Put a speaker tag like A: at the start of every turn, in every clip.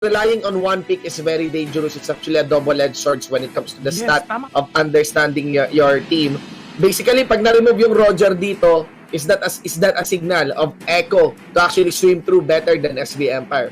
A: relying on one pick is very dangerous. It's actually a double-edged sword when it comes to the stat of understanding your team. Basically, pag na-remove yung Roger dito, is that a signal of Echo to actually swim through better than SB Empire?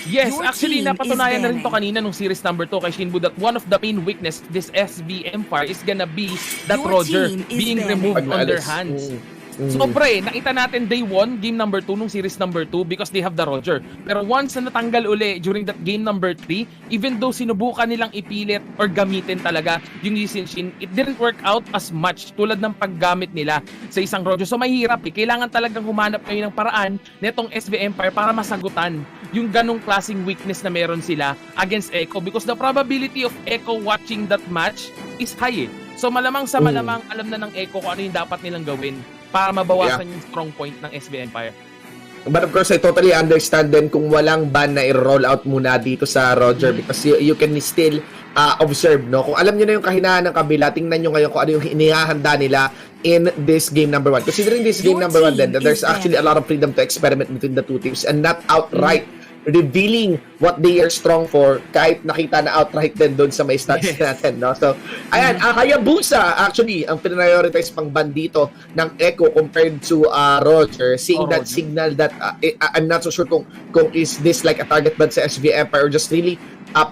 B: Yes, actually napatunayan na rin to kanina nung series number 2 kay Shinbu that one of the main weakness this SB Empire is gonna be that Roger being removed on their hands. So pre, nakita natin day 1, game number 2 nung series number 2 because they have the Roger. Pero once na natanggal uli during that game number 3, even though sinubukan nilang ipilit or gamitin talaga yung Lee Sin Shin, it didn't work out as much tulad ng paggamit nila sa isang Roger. So mahirap eh. Kailangan talagang humanap kayo ng paraan netong SB Empire para masagutan yung ganong klaseng weakness na meron sila against Echo because the probability of Echo watching that match is high eh. So malamang sa malamang alam na ng Echo kung ano yung dapat nilang gawin para mabawasan yung strong point ng SB Empire.
A: But of course, I totally understand din kung walang ban na i-roll out muna dito sa Roger because you can still observe, no? Kung alam nyo na yung kahinaan ng kabila, tingnan nyo ngayon kung ano yung inihahanda nila in this game number 1. Considering this game number 1 then, there's actually a lot of freedom to experiment between the two teams and not outright revealing what they are strong for kahit nakita na outright din doon sa may stats natin, no? So, ayan, Hayabusa actually ang prioritize pang ban dito ng Echo compared to Roger, seeing that signal that I'm not so sure kung is this like a target ban sa SB Empire or just really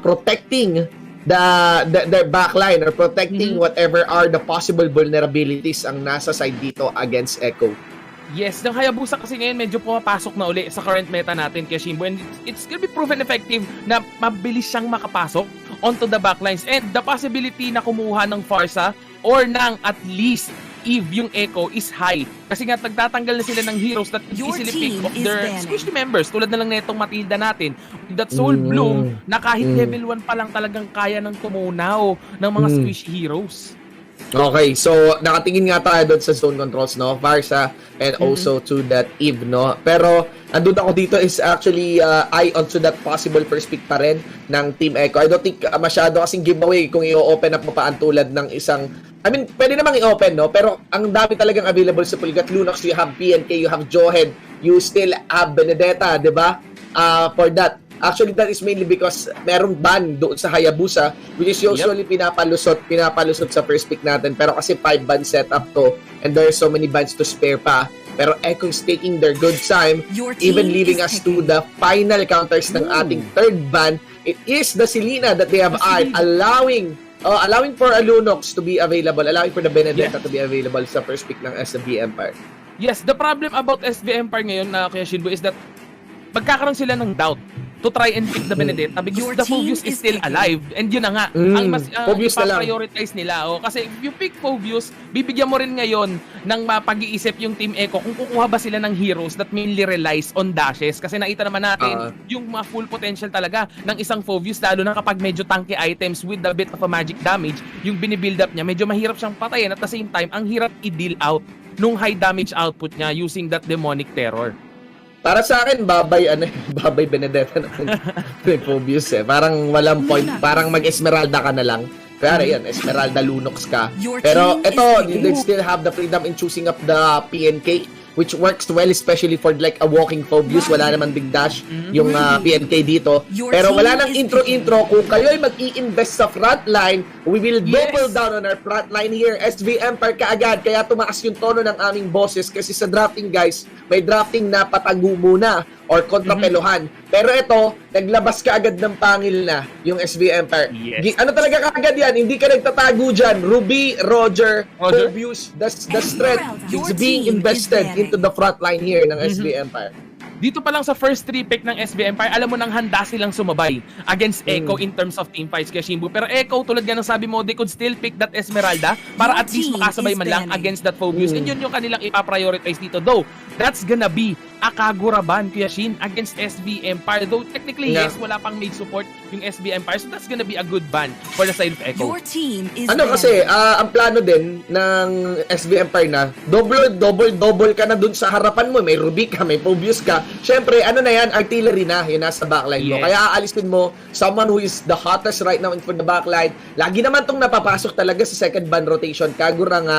A: protecting the backline or protecting whatever are the possible vulnerabilities ang nasa side dito against Echo.
B: Yes, ng Hayabusa kasi ngayon medyo pumapasok na uli sa current meta natin kay Shinbu and it's gonna be proven effective na mabilis siyang makapasok onto the backlines and the possibility na kumuha ng Pharsa or ng at least Eve yung Echo is high. Kasi nga nagtatanggal na sila ng heroes that easily pick of their squishy members tulad na lang netong Matilda natin. That Soul Bloom na kahit level 1 pa lang talagang kaya ng tumunaw ng mga squishy heroes.
A: Okay, so nakatingin nga tayo doon sa zone controls, no? Pharsa and also to that Eve, no? Pero andun ako dito is actually eye onto that possible first pick pa rin ng Team Echo. I don't think masyado kasing giveaway kung i-open up mo pa ang tulad ng isang I mean, pwede namang i-open, no? Pero ang dami talagang available sa pool. You got Lunox, you have PNK, you have Johed, you still have Benedetta, di ba? For that. Actually, that is mainly because merong ban doon sa Hayabusa, which is usually pinapalusot sa first pick natin. Pero kasi 5 ban setup to, and there are so many bans to spare pa. Pero Echo is taking their good time, even leading us to the final counters ng ating third ban. It is the Selena that they have eyed, allowing for a Lunox to be available, allowing for the Benedetta to be available sa first pick ng SB Empire.
B: Yes, the problem about SB Empire ngayon na Kuya Shinbu is that magkakaroon sila ng doubt to try and pick the Benedetta because the Phobius is still alive. And yun na nga, ang mas prioritize nila. Kasi if you pick Phobius, bibigyan mo rin ngayon ng mapag-iisip yung Team Echo kung kukuha ba sila ng heroes that mainly relies on dashes. Kasi nakita naman natin yung mga full potential talaga ng isang Phobius, lalo na kapag medyo tanky items with a bit of a magic damage, yung binibuild up niya, medyo mahirap siyang patayin at the same time, ang hirap i-deal out nung high damage output niya using that demonic terror.
A: Para sa akin, babay Benedetta ng Phobius eh. Parang walang point. Parang mag-Esmeralda ka na lang. Kaya yan, Esmeralda Lunox ka. Pero ito, they still have the freedom in choosing up the PNK, which works well especially for like a walking Phobius. Wala naman big dash yung PNK dito. Pero wala nang intro-intro. Kung kayo ay mag-i-invest sa frontline, we will double down on our frontline here. SB Empire kaagad. Kaya tumaas yung tono ng aming bosses kasi sa drafting guys, may drafting na patago muna or kontrapeluhan. Pero ito, naglabas ka agad ng pangil na yung SB Empire. Ano talaga kaagad yan? Hindi ka nagtatago dyan. Ruby, Roger, Phobius, the strength is being invested into the front line here ng SB Empire.
B: Dito pa lang sa first 3 pick ng SB Empire, alam mo nang handa silang sumabay against Echo in terms of team fights kay Shinbu. Pero Echo, tulad nga ng sabi mo, they could still pick that Esmeralda para at least makasabay man lang against that Phobius. And yun yung kanilang ipaprioritize dito. Though, that's gonna be a Kagura-ban, Kuya Shin, against SB Empire. Though, technically, yes, wala pang made support yung SB Empire. So, that's gonna be a good ban for the side of Echo.
A: Ano kasi, ang plano din ng SB Empire na, double ka na dun sa harapan mo. May Ruby ka, may Phobius ka. Siyempre, ano na yan, artillery na, yun nasa backline mo. Kaya aalisin mo someone who is the hottest right now in for the backline. Lagi naman tong napapasok talaga sa second ban rotation. Kagura nga,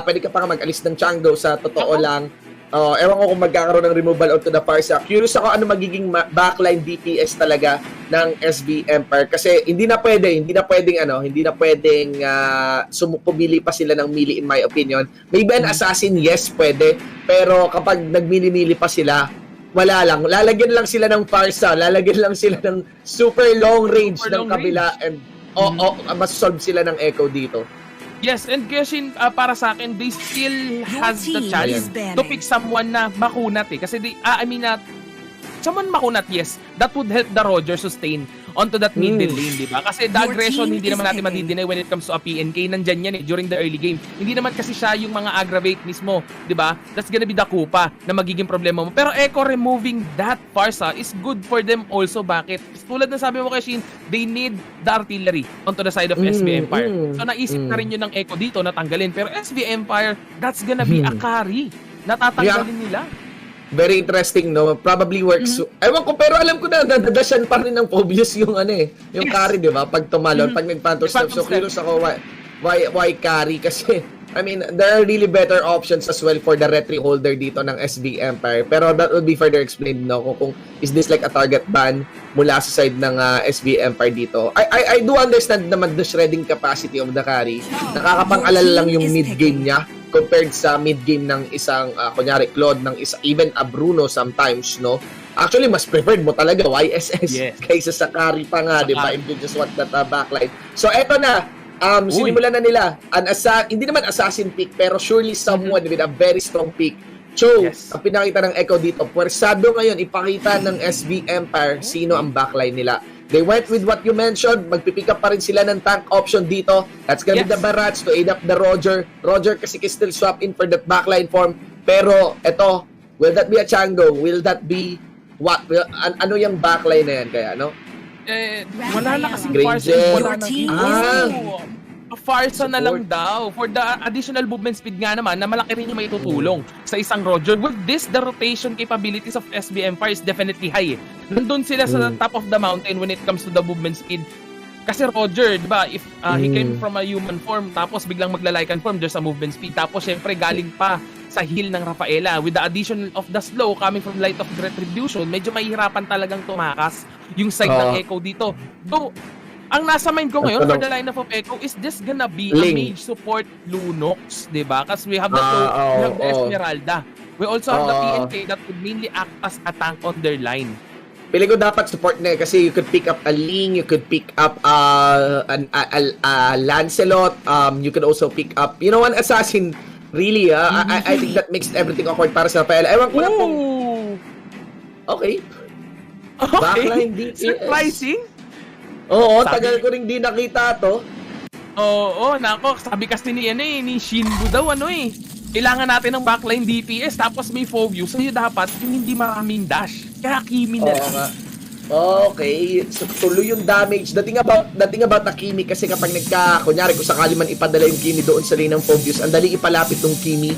A: pwede ka pa nga mag-alis ng Chango sa totoo lang. Ewan ko kung magkakaroon ng removal onto the Farsa. Curious ako ano magiging backline DPS talaga ng SB Empire kasi hindi na pwedeng pumili pa sila ng melee in my opinion. Maybe an assassin, yes, pwede. Pero kapag nagmili-mili pa sila, wala lang. Lalagyan lang sila ng Farsa, lalagyan lang sila ng super long range ng kabila and masolve sila ng Echo dito.
B: Yes, and kasi para sa akin, they still has the chance to pick someone na makunat eh. Kasi someone makunat, yes, that would help the Roger sustain onto that middle lane, di ba? Kasi the aggression, hindi naman natin madidinay when it comes to a PNK. Nandyan yan eh, during the early game. Hindi naman kasi siya yung mga aggravate mismo, di ba? That's gonna be the Kupa na magiging problema mo. Pero Echo removing that Farsa is good for them also. Bakit? Tulad na sabi mo kay Shin, they need the artillery onto the side of SB Empire. So naisip na rin yun ng Echo dito na tanggalin. Pero SB Empire, that's gonna be a carry na tatanggalin nila.
A: Very interesting, no? Probably works. Ewan ko, pero alam ko na, nadadasyan pa rin ng Phobius yung yung carry, di ba? Pag tumalon, pag nag-phantom step. So, curious ako, why carry? Kasi, I mean, there are really better options as well for the retry holder dito ng SB Empire. Pero that would be further explained, no? Kung is this like a target ban mula sa side ng SB Empire dito. I do understand naman the shredding capacity of the carry. Nakakapang-alala lang yung mid-game niya compared sa mid-game ng isang, kunyari, Claude, ng even a Bruno sometimes, no? Actually, mas preferred mo talaga YSS kaysa sa carry pa nga, di ba? If you just want that backline. So, eto na. Sinimulan na nila. Hindi naman assassin pick, pero surely someone with a very strong pick. Cho, ang pinakita ng Echo dito, puwersado ngayon, ipakita ng SB Empire sino ang backline nila. They went with what you mentioned. Magpipick up pa rin sila ng tank option dito. That's gonna be the Barats to aid up the Roger. Roger kasi can still swap in for that backline form. Pero, eto, will that be a Chango? Will that be what? Ano yung backline na yan kaya, no?
B: Wala na kasing
A: Granger.
B: Farsa. Wala na. Farsa na lang daw. For the additional movement speed nga naman, na malaki rin yung may tutulong sa isang Roger. With this, the rotation capabilities of SB Empire is definitely high. Nandun sila sa top of the mountain when it comes to the movement speed. Kasi Roger, di ba, if he came from a human form, tapos biglang magla-Lycan form, there's a movement speed. Tapos, syempre, galing pa sa heal ng Rafaela. With the addition of the slow coming from Light of Retribution, medyo mahihirapan talagang tumakas yung side ng Echo dito. Though, ang nasa mind ko ngayon for the lineup of Echo is this gonna be a mage support Lunox, di ba? Kasi we have the Esmeralda. We also have the PNK that would mainly act as a tank on their line.
A: Pili ko dapat support na kasi you could pick up a Ling, you could pick up a Lancelot, you could also pick up, you know, an assassin. Really, I think that makes everything awkward para sa Rafaela. Ewan ko na kung... Okay. Backline DPS.
B: Surprising?
A: Oo, tagal ko rin di nakita to.
B: Oo, nako, sabi kasi ni Shinbu daw, kailangan natin ng backline DPS, tapos may Phobius, so yun dapat yung hindi maraming dash. Kaya Kimi na lang.
A: Okay, so tuloy yung damage. The thing about the Kimi kasi kapag kunyari kung sakali man ipadala yung Kimi doon sa lane ng Phobius, ang dali ipalapit ng Kimi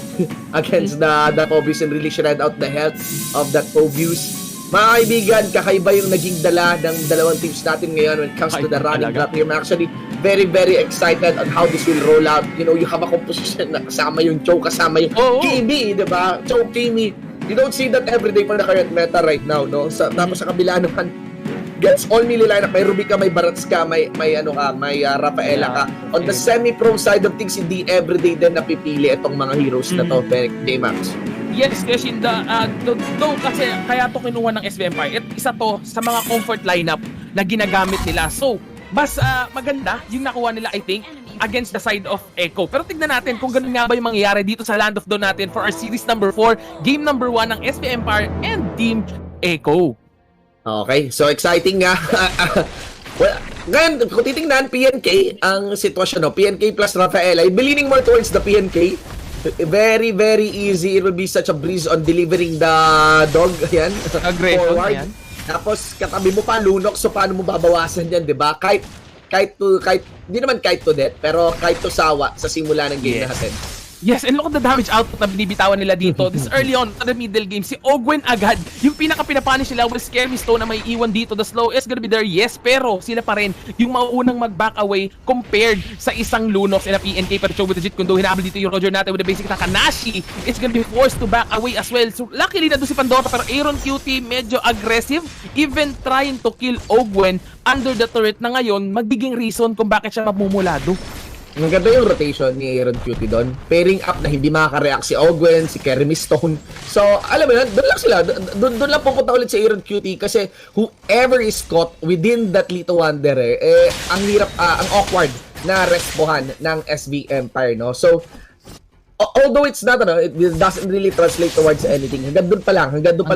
A: against the Phobius and really shred out the health of that Phobius. Mga kaibigan, kakaiba yung naging dala ng dalawang teams natin ngayon when it comes to the running drop here. I'm actually very, very excited on how this will roll out. You know, you have a composition na kasama yung Cho, kasama yung Kimi, di ba? Cho, Kimi. You don't see that every day for the current meta right now, no? Tapos sa kabila naman, gets all melee lineup. May Ruby ka, may Barats ka, may Rafaela ka. On the semi-pro side of things, hindi everyday din napipili itong mga heroes na to, Max.
B: Yes, kasi though kasi kaya to kinuha ng SB Empire. Isa to sa mga comfort lineup na ginagamit nila. So, mas maganda yung nakuha nila, I think, against the side of Echo. Pero tignan natin kung ganun nga ba yung mangyayari dito sa Land of Dawn natin for our series number 4, game number 1 ng SB Empire and Team Echo.
A: Okay, so exciting nga. Well, ngayon, kung titingnan, PNK, ang sitwasyon, no? PNK plus Rafaela, I'll be leaning more towards the PNK. Very, very easy. It will be such a breeze on delivering the dog. Ayan. Forward. Yan. Tapos, katabi mo pa, Lunox. So, paano mo babawasan yan, di ba? Kahit hindi naman kahit to death, pero kahit to sawa sa simula ng game natin.
B: Yes, and look at the damage output na binibitawan nila dito. This early on, to the middle game, si Ogwen agad, yung pinaka-pinapanish nila will scare me Stone na may iwan dito. The slow is gonna be there, yes, pero sila pa rin yung mauunang mag-back away compared sa isang Lunox and a PNK. Pero Cho with the Jit, kundo hinabal dito yung Roger natin with the basic attack. Kanashi is gonna be forced to back away as well. So luckily na doon si Pandora, pero Aaron QT medyo aggressive, even trying to kill Ogwen under the turret na ngayon, magiging reason kung bakit siya mamumulado.
A: Ang ganda yung rotation ni Aaron Cutie doon. Pairing up na hindi makaka-react si Ogwen, si Keremy Stone. So, alam mo yun, doon lang sila. Doon lang pupunta ulit si Aaron Cutie kasi whoever is caught within that Lito Wanderer, ang hirap, ang awkward na respohan ng SV Empire, no? So, although it's not, it doesn't really translate towards anything. Hanggang doon pa lang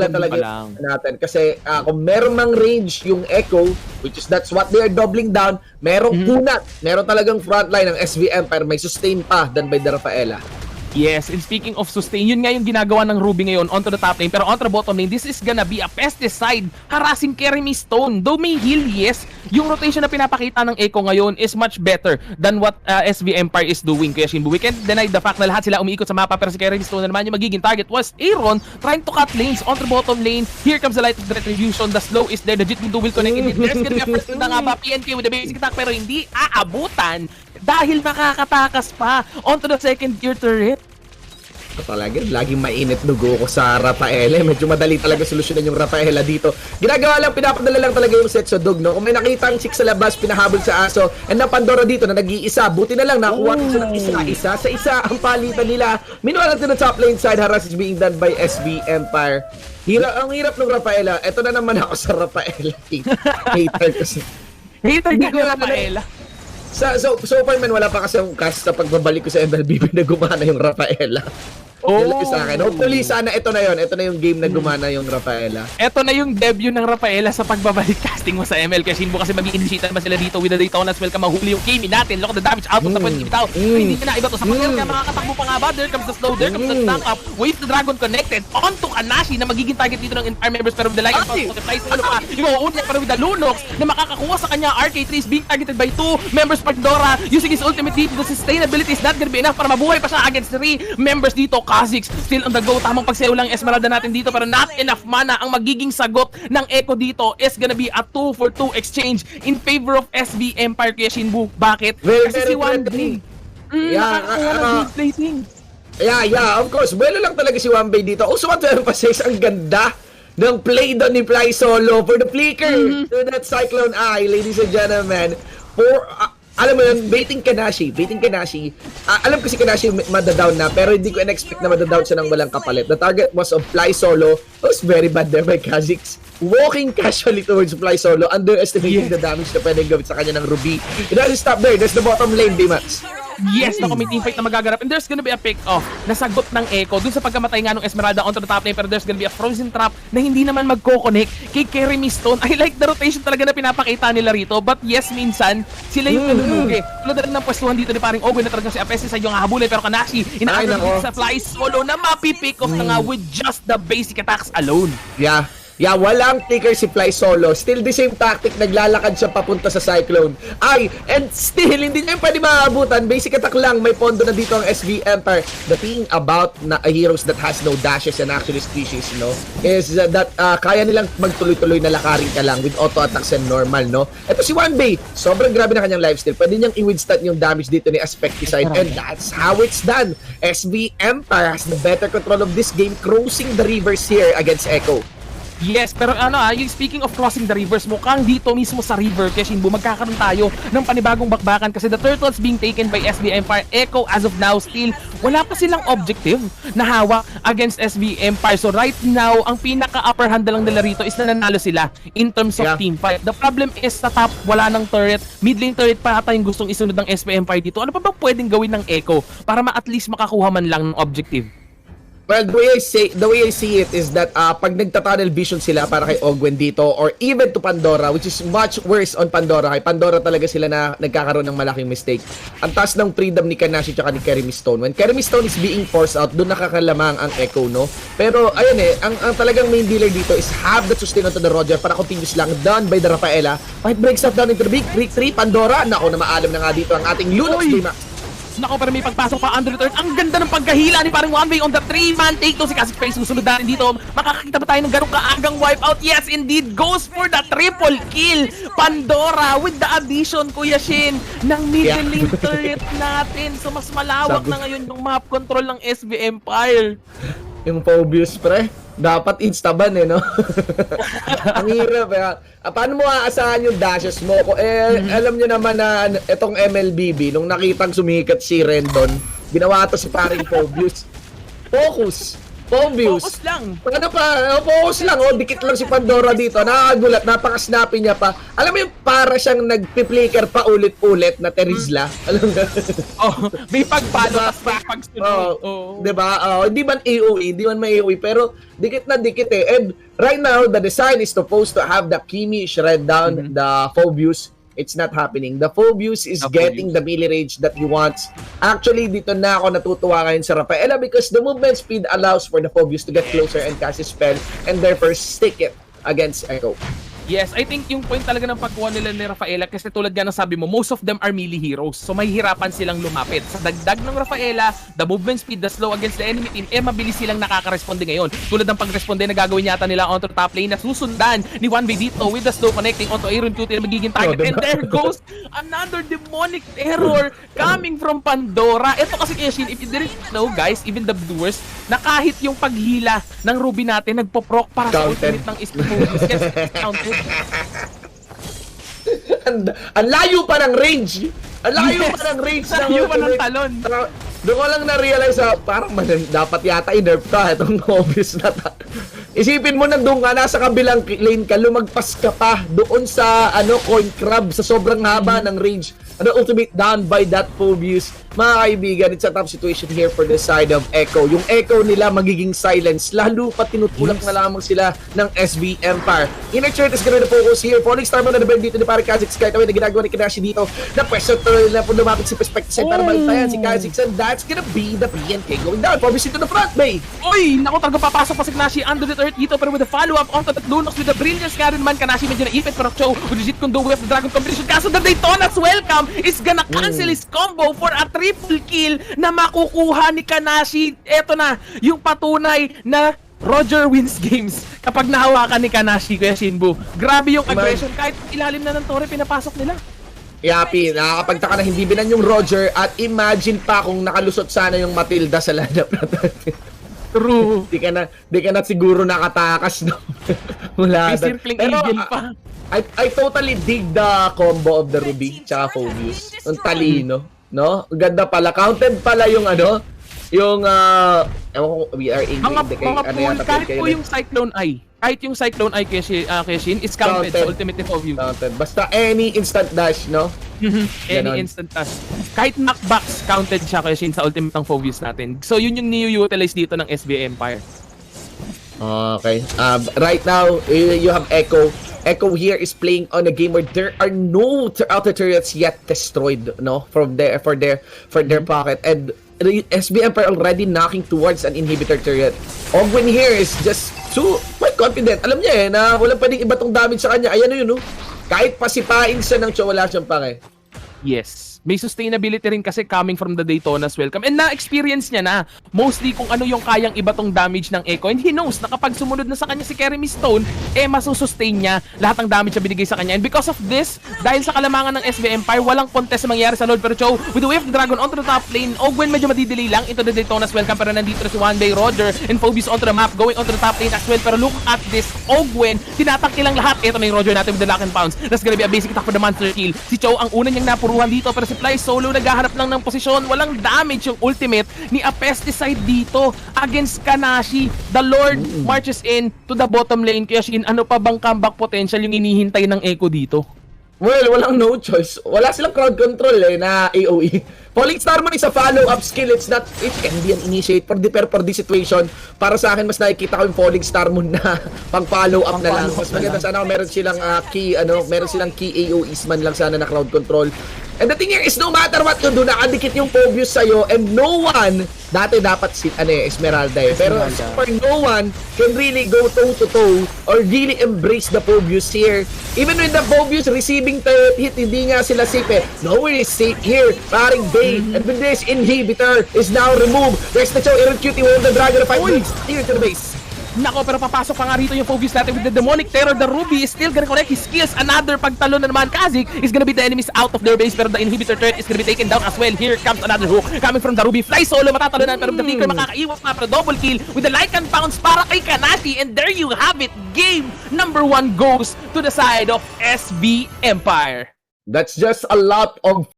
A: talaga natin. Kasi kung meron mang range yung Echo, which is that's what they are doubling down, merong kunat, meron talagang frontline ng SV Empire, may sustain pa than by the Rafaela.
B: Yes, and speaking of sustain, yun nga yung ginagawa ng Ruby ngayon onto the top lane. Pero onto the bottom lane, this is gonna be a pesticide harassing Keremy Stone. Though may heal, yes, yung rotation na pinapakita ng Echo ngayon is much better than what SV Empire is doing. Kaya Shinbu, we can't deny the fact na lahat sila umiikot sa mapa, pero si Keremy Stone na naman yung magiging target was Aaron trying to cut lanes onto the bottom lane. Here comes the light of the retribution. The slow is there. The Jit will connect in it. There's gonna be a first na nga ba PNK with the basic attack, pero hindi aabutan dahil nakakatakas pa onto the second tier turret.
A: Talaga, laging mainit dugo ko sa Rafaela. Medyo madali talaga solusyonan yung Rafaela dito. Ginagawa lang, pinapadala lang talaga yung set sa dog, no? Kung may nakita ang chick sa labas, pinahabol sa aso, and na Pandora dito na nag-iisa, buti na lang nakuha siya ng isa sa isa ang palitan nila. Meanwhile, natin na top lane side, harass is being done by SV Empire. Ang hirap ng Rafaela. Ito na naman ako sa Rafaela. Hater kasi.
B: Hater ka ng Rafaela.
A: So far man, wala pa kasi yung cast sa pagbabalik ko sa MLB na gumana yung Rafaela. Sa akin. Hopefully, sana ito na yun. Ito na yung game na gumana yung Rafaela.
B: Ito na yung debut ng Rafaela sa pagbabalik casting mo sa ML. Kasi Shinbu kasi mag-i-initiate naman sila dito with the Daytona as well. Kamahuli yung Kimi natin. Look at the damage output na pwede bitaw. Hindi na iba to sa panger. Kaya makakatakbo pa nga ba? There comes the slow. There comes the stack up. Wave the Dragon connected onto Kanashi na magiging target dito ng Empire members. Pero with the light of multiplies, ano pa? Yung uulit pero with the Lunox na makakakuha sa kanya. RK3 is being targeted by 2 members. Pandora using his ultimate dito. The sustainability is not gonna be enough para mabuhay pa siya against 3 members dito. Kha'Zix still on the go. Tamang pagsayo lang Esmeralda natin dito pero not enough mana. Ang magiging sagot ng Echo dito is gonna be a 2-for-2 exchange in favor of SV Empire. Kaya Shinbu, bakit? Kasi si Wanbei nakakuha ng good plating.
A: Yeah, of course. Bueno lang talaga si Wanbei dito. Also want to emphasize, ang ganda ng play doon ni Fly Solo for the flicker to that Cyclone Eye, ladies and gentlemen. For alam mo yun, baiting Kanashi. Alam ko si Kanashi madadown na, pero hindi ko in-expect na madadown siya ng walang kapalit. The target was of Fly Solo. It was very bad there by Kha'Zix. Walking casually towards Fly Solo, underestimating the damage na pwedeng gawin sa kanya ng Ruby. It doesn't stop there. There's the bottom lane, D-Max.
B: Yes, na team fight na magaganap. And there's gonna be a pick-off na sagot ng Echo dun sa pagkamatay nga ng Esmeralda onto the top lane. Pero there's gonna be a frozen trap na hindi naman magko-connect kay Keremy Stone. I like the rotation talaga na pinapakita nila rito. But yes, minsan, sila yung nalulugi. Tulad na rin ng pwestuhan dito ni paring Ogwen na talagang si Apessi sa yung hahabulin. Pero Kanashi, ina-aggravate sa Fly Solo na mapipick off na nga with just the basic attacks alone.
A: Yeah, walang clicker si Fly Solo. Still the same tactic, naglalakad siya papunta sa Cyclone. And still, hindi niya pwede maabutan. Basic attack lang, may pondo na dito ang SV Empire. The thing about heroes that has no dashes and actually species, is that kaya nilang magtuloy-tuloy na lakarin ka lang with auto attacks and normal, Ito si Wanbei, sobrang grabe na kanyang lifesteal. Pwede niyang i-withstand yung damage dito ni Aspecticide, and that's how it's done. SV Empire has the better control of this game, crossing the rivers here against Echo.
B: Yes, pero yung speaking of crossing the rivers, mukhang dito mismo sa river, kaya Shinbu, magkakaroon tayo ng panibagong bakbakan kasi the turtles being taken by SV Empire. Echo, as of now, still, wala pa silang objective na hawak against SV Empire. So right now, ang pinaka-upper hand lang nila rito is na nanalo sila in terms of team fight. The problem is sa top, wala ng turret. Mid lane turret pa ata yung gustong isunod ng SV Empire dito. Ano pa ba pwedeng gawin ng Echo para at least makakuha man lang ng objective?
A: Well, the way I see it is that pag nagta-tunnel vision sila para kay Ogwen dito or even to Pandora, which is much worse on Pandora. Kay Pandora talaga sila na nagkakaroon ng malaking mistake. Ang taas ng freedom ni Kanashi at ni Keremy Stone. When Keremy Stone is being forced out, doon nakakalamang ang Echo, Pero ayun ang talagang main dealer dito is have the sustain onto the Roger para continuous lang done by the Rafaela. Fight breaks out down into the big break 3, Pandora. Nako na maalam na nga dito ang ating Lunox Dima.
B: Nako, pero may pagpasok pa under the turret. Ang ganda ng pagkahila ni parang 1v on the 3-man take to si Kha'Zix Face. Susunod na rin dito. Makakakita ba tayo ng ganong kaagang wipeout? Yes, indeed. Goes for the triple kill. Pandora with the addition, Kuya Shin, ng middle lane turret natin. So, mas malawak na ngayon yung map control ng SB Empire.
A: Yung Phobius, pre. Dapat instaban no? Ang hirap paano mo aasahan yung dashes mo? Alam nyo naman na itong MLBB, nung nakitang sumikat si Rendon, ginawa ito si paring Phobius. Focus
B: lang.
A: Ano pa? Focus lang. Dikit lang si Pandora dito. Nakakagulat. Napaka-snappy niya pa. Alam mo yung para siyang nagpi-flicker pa ulit-ulit na Terizla. Alam mo?
B: May pagpalo at pagsunod.
A: Diba? Hindi man AOE, hindi man may AOE, pero dikit na dikit And right now, the design is supposed to have the Kimi shred down the Phobius. It's not happening. The Phobius is getting the melee range that he wants. Actually, dito na ako natutuwa ngayon sa Rafaela because the movement speed allows for the Phobius to get closer and cast his spell and therefore stick it against Echo.
B: Yes, I think yung point talaga ng pagkuha nila ni Rafaela kasi tulad nga ng sabi mo, most of them are melee heroes. So mahihirapan silang lumapit. Sa dagdag ng Rafaela, the movement speed, the slow against the enemy team, mabilis silang nakaka-responde ngayon. Tulad ng pag-responde na gagawin yata nila onto top lane na susundan ni 1v dito with the slow connecting onto Aaron Cutie na magiging target. And there goes another demonic terror coming from Pandora. Ito kasi Keshin, if you didn't know guys, even the viewers, na kahit yung paghila ng Ruby natin, nagpo-proc para sa ultimate ng Ispophobus. Yes, counted.
A: Ang layo pa ng range. Ang layo pa ng range.
B: Layo pa ng talon.
A: Doon ko lang na-realize parang dapat yata i-nerf ka itong obvious na Isipin mo nandun ka, nasa kabilang lane ka, lumagpas ka pa doon sa coin crab sa sobrang haba ng range. Ultimate down by that Phobius. Mga kaibigan, it's a tough situation here for the side of Echo. Yung Echo nila magiging silence, lalo pa tinutulak na lamang sila ng SB Empire. Inner Church is gonna focus here. Falling Star man na naman dito ni parang Kha'Zix kahit away na ginagawa ni Kinashi dito. Na pwesto na po lumapit si Perspective Center. Malintayan si Kha'Zix and that's gonna be the PNK going down. Phobius into the front, Bay!
B: Oy! Naku, talaga papasok pa si Kanashi under the turret dito pero with the follow-up onto the Lunox with the brilliance nga rin man. Kanashi medyo naipit pero Cho with legit kundo with the Dragon Competition. Kaso the Daytona's welcome is gonna cancel his combo for a triple kill na makukuha ni Kanashi. Eto na, yung patunay na Roger wins games kapag nahawakan ni Kanashi, Kuya Shinbu. Grabe yung aggression kahit ilalim na ng torre pinapasok nila.
A: Yapi, nakakapagtaka na hindi binan yung Roger at imagine pa kung nakalusot sana yung Matilda sa lineup natin.
B: True.
A: Di ka na siguro nakatakas no. Mula.
B: May circling eagle pa.
A: I totally dig the combo of the Ruby tsaka Phobius. Ang talino, no? Ganda pala. Counted pala yung yung ewan ko, we are in
B: mga pool, kahit po yung Cyclone Eye. Kahit yung Cyclone Eye Keshin is counted sa Ultimate Phobius.
A: Counted. Basta any instant dash, no?
B: Any instant dash. Kahit knockbacks, counted siya Keshin sa Ultimate ng Phobius natin. So yun yung new-utilize dito ng SB Empire.
A: Okay. Right now, you have Echo. Echo here is playing on a game where there are no outer turrets yet destroyed, no, from their pocket, and the SB Empire already knocking towards an inhibitor turret. Ogwen here is just quite confident. Alam niya na walang pwedeng iba tong damage sa kanya. Ayan na yun, no? Kahit pasipain siya ng Cho, wala siyang pake.
B: Yes. May sustainability rin kasi coming from the Daytona's welcome. And na-experience niya na mostly kung ano yung kayang iba tong damage ng Echo. And he knows na kapag sumunod na sa kanya si Keremy Stone, masusustain niya lahat ng damage na binigay sa kanya. And because of this, dahil sa kalamangan ng SB Empire, walang contest na mangyari sa Lord. Pero Cho, with the wave of the Dragon onto the top lane, Ogwen medyo madidelay lang into the Daytona's welcome. Pero nandito na si One Day Roger and Phobius onto the map, going onto the top lane as well. Pero look at this, Ogwen, tinatangki lang lahat. Ito na yung Roger natin with the lock and pounds. That's gonna be a basic attack for the monster kill. Si Cho, ang una niyang napuruhan dito, pero Fly solo naghahanap lang ng posisyon. Walang damage yung ultimate ni a pesticide dito against Kanashi. The Lord marches in to the bottom lane. Kaya Shin, ano pa bang comeback potential yung inihintay ng Echo dito?
A: Well, walang no choice. Wala silang crowd control na AOE. Falling Star Moon is a follow-up skill. It can be an initiate for this situation. Para sa akin, mas nakikita ko yung Falling Star Moon na pang-follow up na lang. Mas maganda sana kung meron silang meron silang key AOEs man lang sana na crowd control. And the thing here is no matter what you do, nakadikit yung Phobius sa'yo and no one, dati dapat si Esmeralda pero for no one can really go toe-to-toe or really embrace the Phobius here. Even when the Phobius receiving hit, hindi nga sila safe No one is safe here. Paring away. And with this, inhibitor is now removed. There's the Chow, Iron Cutie, one of the Dragon of 5
B: Uy!
A: here to the base.
B: Nako, pero papasok pa nga rito yung focus natin with the Demonic Terror. The Ruby is still gonna connect his skills. Another pagtalo na naman. Kazik is gonna beat the enemies out of their base, pero the Inhibitor turret is gonna be taken down as well. Here comes another hook coming from the Ruby. Fly solo, matatalo na, pero the Flicker makakaiwas na, pero double kill with the Lycan Pounce para kay Kanati. And there you have it. Game number 1 goes to the side of SB Empire.
A: That's just a lot of